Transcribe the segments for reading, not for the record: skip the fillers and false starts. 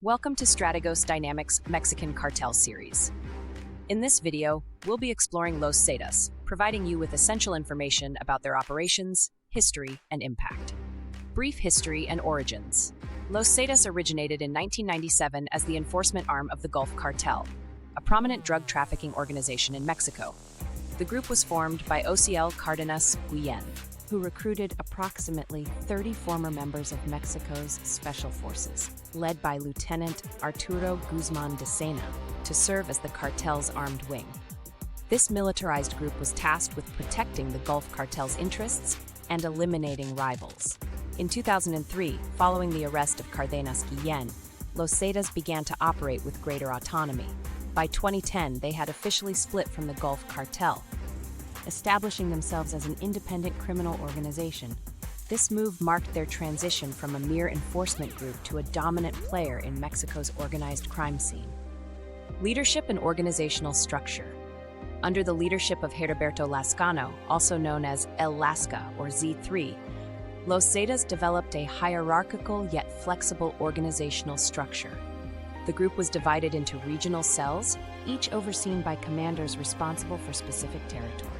Welcome to Stratigos Dynamics Mexican Cartel series. In this video, we'll be exploring Los Zetas, providing you with essential information about their operations, history, and impact. Brief history and origins. Los Zetas originated in 1997 as the enforcement arm of the Gulf Cartel, a prominent drug trafficking organization in Mexico. The group was formed by Ociel Cardenas Guillen, who recruited approximately 30 former members of Mexico's special forces, led by Lieutenant Arturo Guzman de Sena, to serve as the cartel's armed wing. This militarized group was tasked with protecting the Gulf Cartel's interests and eliminating rivals. In 2003, following the arrest of Cardenas Guillen, Los Zetas began to operate with greater autonomy. By 2010, they had officially split from the Gulf Cartel, establishing themselves as an independent criminal organization. This move marked their transition from a mere enforcement group to a dominant player in Mexico's organized crime scene. Leadership and organizational structure. Under the leadership of Heriberto Lazcano, also known as El Lazca or Z3, Los Zetas developed a hierarchical yet flexible organizational structure. The group was divided into regional cells, each overseen by commanders responsible for specific territories.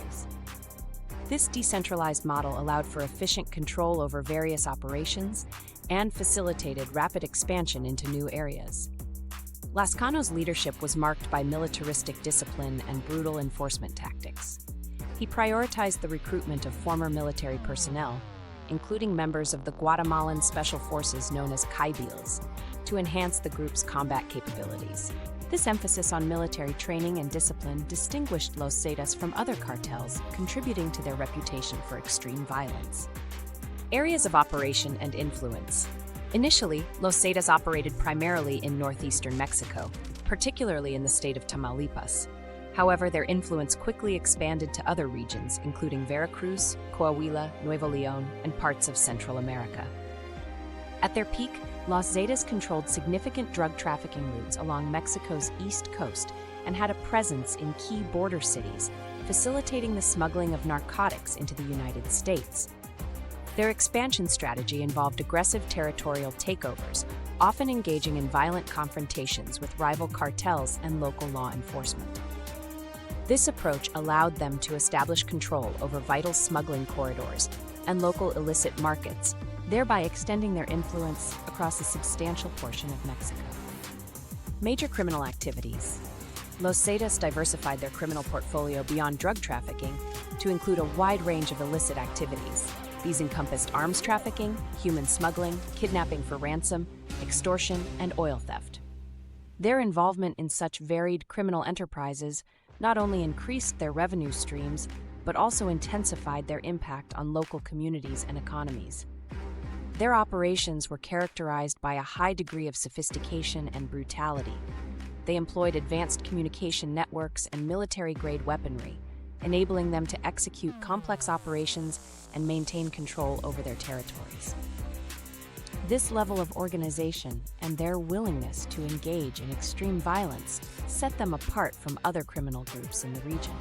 This decentralized model allowed for efficient control over various operations and facilitated rapid expansion into new areas. Lazcano's leadership was marked by militaristic discipline and brutal enforcement tactics. He prioritized the recruitment of former military personnel, including members of the Guatemalan special forces known as Caibils, to enhance the group's combat capabilities. This emphasis on military training and discipline distinguished Los Zetas from other cartels, contributing to their reputation for extreme violence. Areas of operation and influence. Initially, Los Zetas operated primarily in northeastern Mexico, particularly in the state of Tamaulipas. However, their influence quickly expanded to other regions, including Veracruz, Coahuila, Nuevo León, and parts of Central America. At their peak, Los Zetas controlled significant drug trafficking routes along Mexico's east coast and had a presence in key border cities, facilitating the smuggling of narcotics into the United States. Their expansion strategy involved aggressive territorial takeovers, often engaging in violent confrontations with rival cartels and local law enforcement. This approach allowed them to establish control over vital smuggling corridors and local illicit markets, thereby extending their influence across a substantial portion of Mexico. Major criminal activities. Los Zetas diversified their criminal portfolio beyond drug trafficking to include a wide range of illicit activities. These encompassed arms trafficking, human smuggling, kidnapping for ransom, extortion, and oil theft. Their involvement in such varied criminal enterprises not only increased their revenue streams, but also intensified their impact on local communities and economies. Their operations were characterized by a high degree of sophistication and brutality. They employed advanced communication networks and military-grade weaponry, enabling them to execute complex operations and maintain control over their territories. This level of organization and their willingness to engage in extreme violence set them apart from other criminal groups in the region.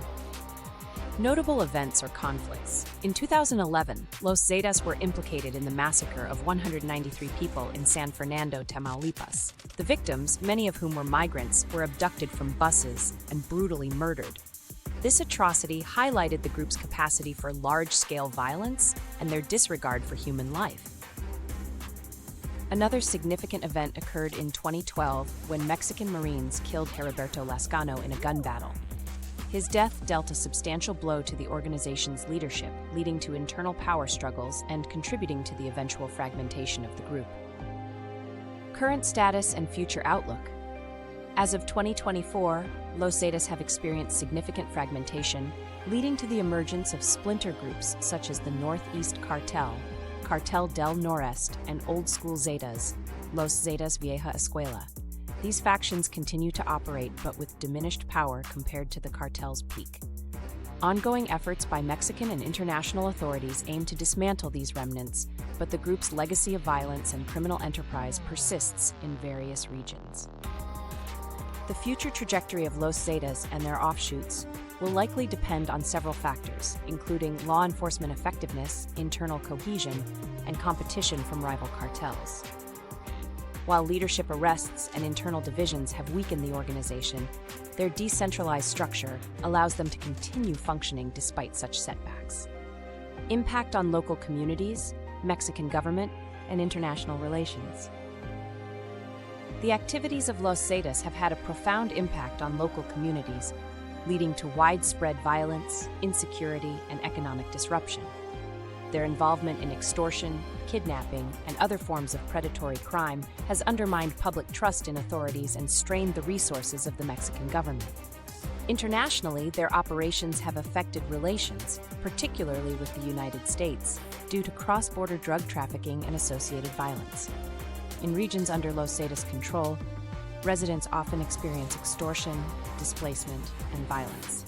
Notable events or conflicts. In 2011, Los Zetas were implicated in the massacre of 193 people in San Fernando, Tamaulipas. The victims, many of whom were migrants, were abducted from buses and brutally murdered. This atrocity highlighted the group's capacity for large-scale violence and their disregard for human life. Another significant event occurred in 2012 when Mexican Marines killed Heriberto Lazcano in a gun battle. His death dealt a substantial blow to the organization's leadership, leading to internal power struggles and contributing to the eventual fragmentation of the group. Current status and future outlook. As of 2024, Los Zetas have experienced significant fragmentation, leading to the emergence of splinter groups such as the Northeast Cartel, Cartel del Noreste, and Old School Zetas, Los Zetas Vieja Escuela. These factions continue to operate, but with diminished power compared to the cartel's peak. Ongoing efforts by Mexican and international authorities aim to dismantle these remnants, but the group's legacy of violence and criminal enterprise persists in various regions. The future trajectory of Los Zetas and their offshoots will likely depend on several factors, including law enforcement effectiveness, internal cohesion, and competition from rival cartels. While leadership arrests and internal divisions have weakened the organization, their decentralized structure allows them to continue functioning despite such setbacks. Impact on local communities, Mexican government, and international relations. The activities of Los Zetas have had a profound impact on local communities, leading to widespread violence, insecurity, and economic disruption. Their involvement in extortion, kidnapping, and other forms of predatory crime has undermined public trust in authorities and strained the resources of the Mexican government. Internationally, their operations have affected relations, particularly with the United States, due to cross-border drug trafficking and associated violence. In regions under Los Zetas' control, residents often experience extortion, displacement, and violence.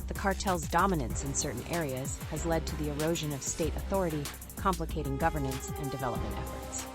The cartel's dominance in certain areas has led to the erosion of state authority, complicating governance and development efforts.